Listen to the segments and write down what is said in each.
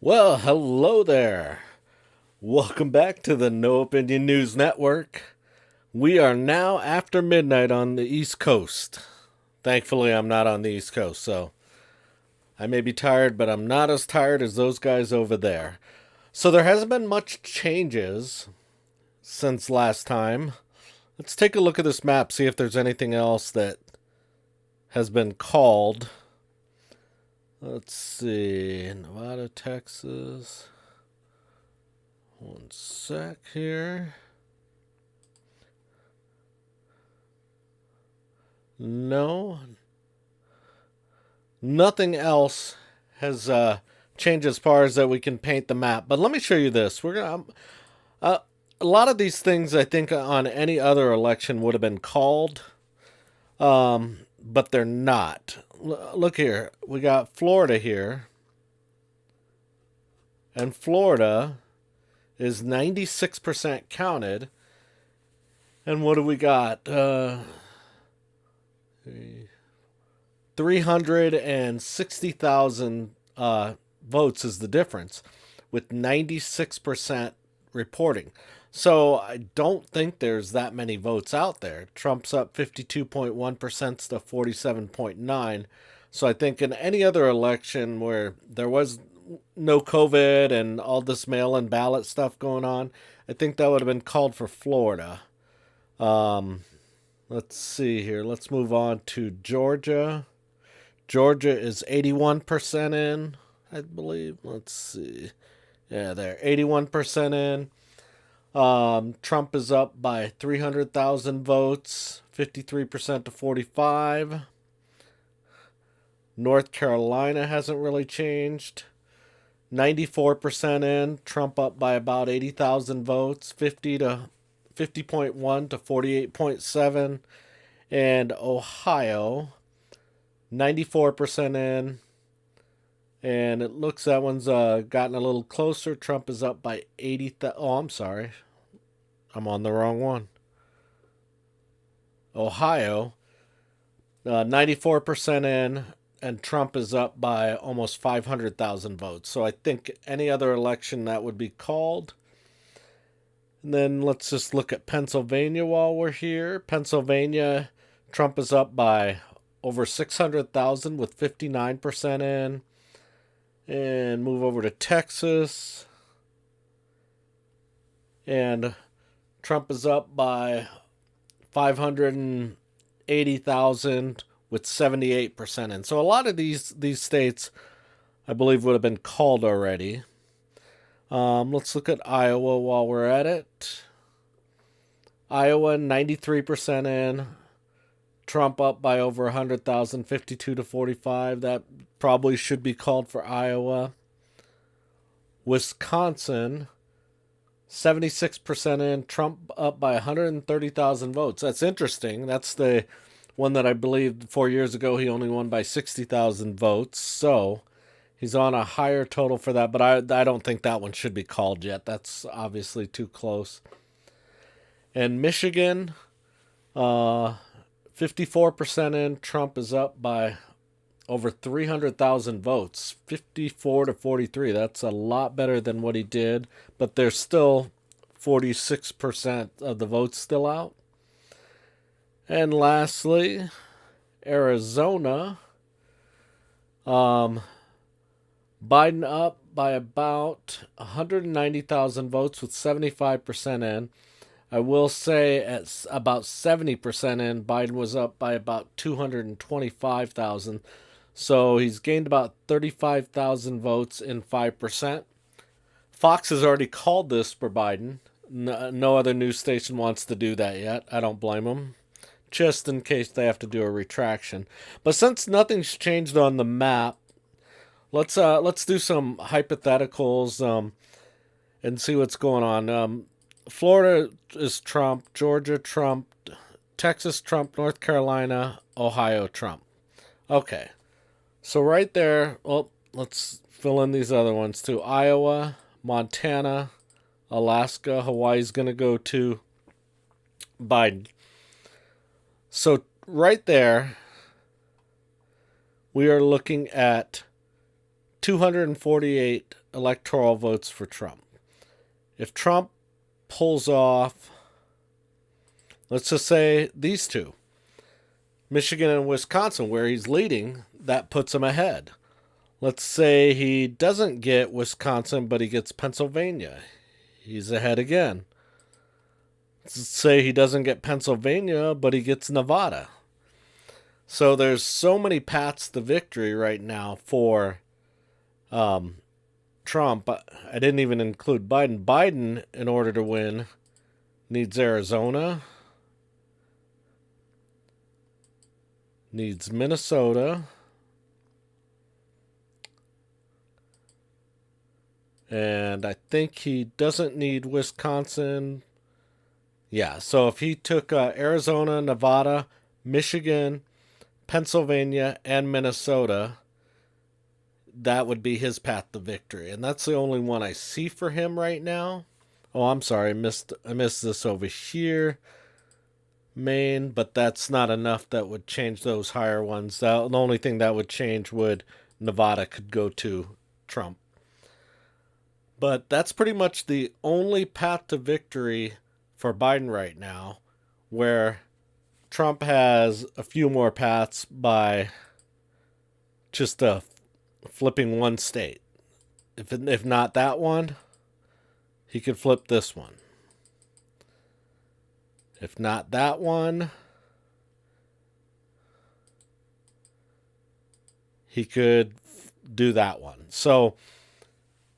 Well, hello there. Welcome back to the No Opinion News Network. We are now after midnight on the East Coast. Thankfully, I'm not on the East Coast, so I may be tired, but I'm not as tired as those guys over there. So there hasn't been much changes since last time. Let's take a look at this map, see if there's anything else that has been called. Let's see. Nevada, Texas. One sec here. No, nothing else has changed as far as that we can paint the map. But let me show you this. We're gonna a lot of these things I think on any other election would have been called, but they're not. Look here, we got Florida here, and Florida is 96% counted. And what do we got? 360,000 votes is the difference, with 96% reporting. So I don't think there's that many votes out there. Trump's up 52.1% to 47.9. So I think in any other election where there was no COVID and all this mail-in ballot stuff going on, I think that would have been called for Florida. Um, let's see here. Let's move on to Georgia. Georgia is 81% in, I believe. Let's see. Yeah, there. 81% in. Trump is up by 300,000 votes, 53% to 45. North Carolina hasn't really changed. 94% in. Trump up by about 80,000 votes, 50.1 to 48.7. And Ohio, 94% in. And it looks that one's gotten a little closer. Trump is up by 80. Oh, I'm sorry. I'm on the wrong one. Ohio, 94% in, and Trump is up by almost 500,000 votes. So I think any other election that would be called. And then let's just look at Pennsylvania while we're here. Pennsylvania, Trump is up by over 600,000 with 59% in. And move over to Texas. And Trump is up by 580,000 with 78% in. So a lot of these states, I believe, would have been called already. Let's look at Iowa while we're at it. Iowa, 93% in. Trump up by over 100,000, 52 to 45. That probably should be called for Iowa. Wisconsin, 76% in. Trump up by 130,000 votes. That's interesting. That's the one that I believe 4 years ago he only won by 60,000 votes. So he's on a higher total for that, but I don't think that one should be called yet. That's obviously too close. And Michigan, 54% in. Trump is up by over 300,000 votes, 54 to 43. That's a lot better than what he did, but there's still 46% of the votes still out. And lastly, Arizona, Biden up by about 190,000 votes with 75% in. I will say at about 70% in, Biden was up by about 225,000. So he's gained about 35,000 votes in 5%. Fox has already called this for Biden. No other news station wants to do that yet. I don't blame them. Just in case they have to do a retraction. But since nothing's changed on the map, let's do some hypotheticals and see what's going on. Florida is Trump, Georgia Trump, Texas Trump, North Carolina, Ohio Trump. Okay. So right there, well, let's fill in these other ones too. Iowa, Montana, Alaska, Hawaii's going to go to Biden. So right there, we are looking at 248 electoral votes for Trump. If Trump pulls off, let's just say these two, Michigan and Wisconsin, where he's leading, that puts him ahead. Let's say he doesn't get Wisconsin, but he gets Pennsylvania. He's ahead again. Let's say he doesn't get Pennsylvania, but he gets Nevada. So there's so many paths to victory right now for Trump. I didn't even include Biden. Biden, in order to win, needs Arizona, needs Minnesota, and I think he doesn't need Wisconsin. Yeah, so if he took Arizona, Nevada, Michigan, Pennsylvania, and Minnesota, that would be his path to victory. And that's the only one I see for him right now. Oh, I'm sorry, I missed this over here. Maine, but that's not enough that would change those higher ones. The only thing that would change would Nevada could go to Trump. But that's pretty much the only path to victory for Biden right now, where Trump has a few more paths by just flipping one state. If not that one, he could flip this one. If not that one, he could do that one. So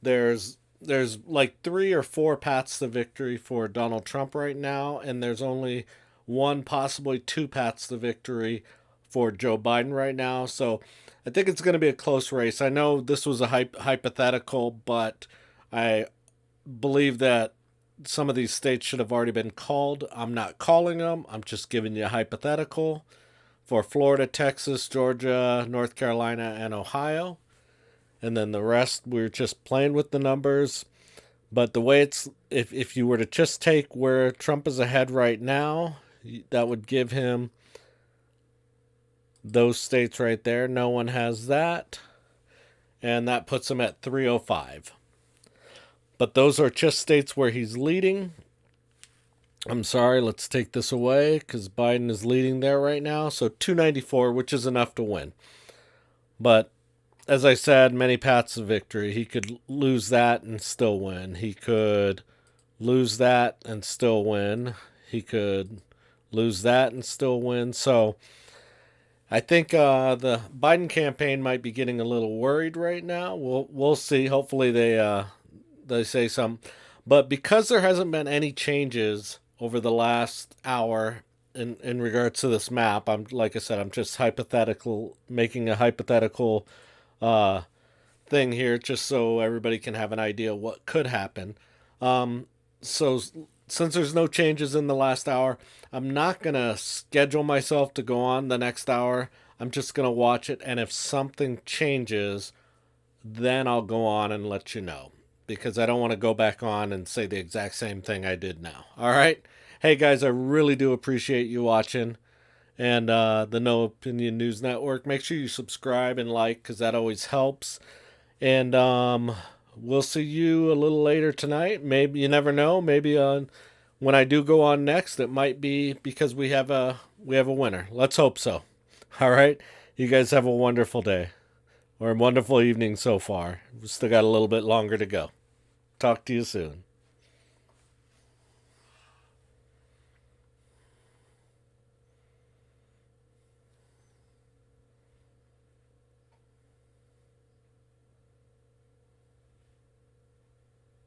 there's like 3 or 4 paths to victory for Donald Trump right now, and there's only one, possibly 2 paths to victory for Joe Biden right now. So I think it's going to be a close race. I know this was a hypothetical, but I believe that some of these states should have already been called. I'm not calling them. I'm just giving you a hypothetical for Florida, Texas, Georgia, North Carolina, and Ohio. And then the rest, we're just playing with the numbers. But the way it's, if you were to just take where Trump is ahead right now, that would give him those states right there. No one has that. And that puts him at 305. But those are just states where he's leading. I'm sorry, let's take this away because Biden is leading there right now. So 294, which is enough to win. But as I said, many paths of victory. He could lose that and still win. He could lose that and still win. He could lose that and still win. So I think the Biden campaign might be getting a little worried right now. We'll see. Hopefully they say something. But because there hasn't been any changes over the last hour in regards to this map, like I said, I'm just making a hypothetical thing here just so everybody can have an idea what could happen. So since there's no changes in the last hour, I'm not going to schedule myself to go on the next hour. I'm just going to watch it, and if something changes, then I'll go on and let you know, because I don't want to go back on and say the exact same thing I did now. All right? Hey, guys, I really do appreciate you watching. And the No Opinion News Network. Make sure you subscribe and like, because that always helps. And we'll see you a little later tonight. Maybe, you never know. Maybe when I do go on next, it might be because we have a winner. Let's hope so. All right? You guys have a wonderful day. Or a wonderful evening so far. We've still got a little bit longer to go. Talk to you soon.